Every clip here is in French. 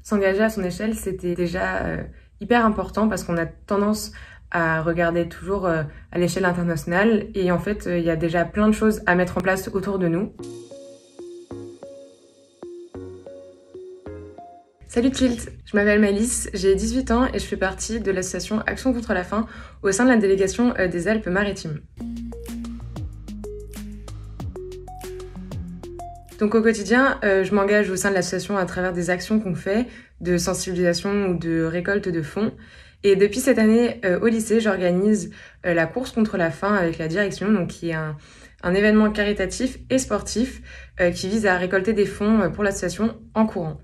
s'engager à son échelle, c'était déjà hyper important parce qu'on a tendance à regarder toujours à l'échelle internationale et en fait, il y a déjà plein de choses à mettre en place autour de nous. Salut Tilt, je m'appelle Malice, j'ai 18 ans et je fais partie de l'association Action contre la faim au sein de la délégation des Alpes-Maritimes. Donc au quotidien, je m'engage au sein de l'association à travers des actions qu'on fait, de sensibilisation ou de récolte de fonds. Et depuis cette année, au lycée, j'organise la course contre la faim avec la direction, donc qui est un événement caritatif et sportif qui vise à récolter des fonds pour l'association en courant.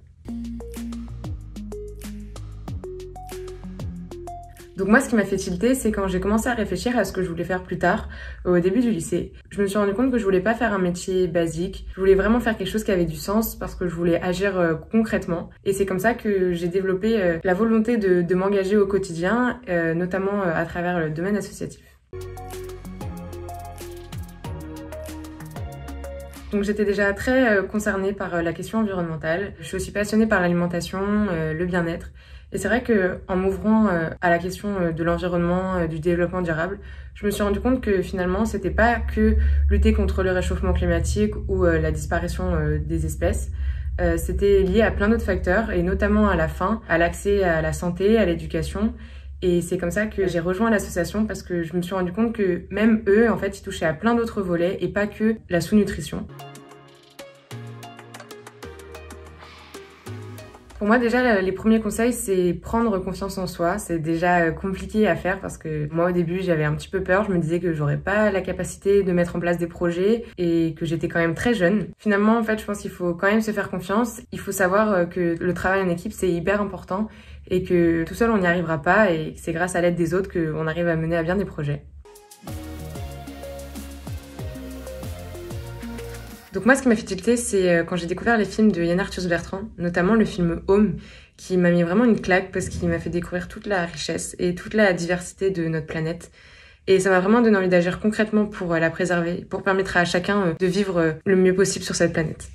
Donc moi, ce qui m'a fait tilter, c'est quand j'ai commencé à réfléchir à ce que je voulais faire plus tard, au début du lycée. Je me suis rendu compte que je voulais pas faire un métier basique, je voulais vraiment faire quelque chose qui avait du sens parce que je voulais agir concrètement. Et c'est comme ça que j'ai développé la volonté de m'engager au quotidien, notamment à travers le domaine associatif. Donc j'étais déjà très concernée par la question environnementale. Je suis aussi passionnée par l'alimentation, le bien-être. Et c'est vrai qu'en m'ouvrant à la question de l'environnement, du développement durable, je me suis rendu compte que finalement, c'était pas que lutter contre le réchauffement climatique ou la disparition des espèces. C'était lié à plein d'autres facteurs, et notamment à la faim, à l'accès à la santé, à l'éducation. Et c'est comme ça que j'ai rejoint l'association parce que je me suis rendu compte que même eux, en fait, ils touchaient à plein d'autres volets et pas que la sous-nutrition. Pour moi, déjà, les premiers conseils, c'est prendre confiance en soi. C'est déjà compliqué à faire parce que moi, au début, j'avais un petit peu peur. Je me disais que j'aurais pas la capacité de mettre en place des projets et que j'étais quand même très jeune. Finalement, en fait, je pense qu'il faut quand même se faire confiance. Il faut savoir que le travail en équipe, c'est hyper important et que tout seul, on n'y arrivera pas et c'est grâce à l'aide des autres qu'on arrive à mener à bien des projets. Donc moi, ce qui m'a fait tilter, c'est quand j'ai découvert les films de Yann Arthus Bertrand, notamment le film Home, qui m'a mis vraiment une claque parce qu'il m'a fait découvrir toute la richesse et toute la diversité de notre planète. Et ça m'a vraiment donné envie d'agir concrètement pour la préserver, pour permettre à chacun de vivre le mieux possible sur cette planète.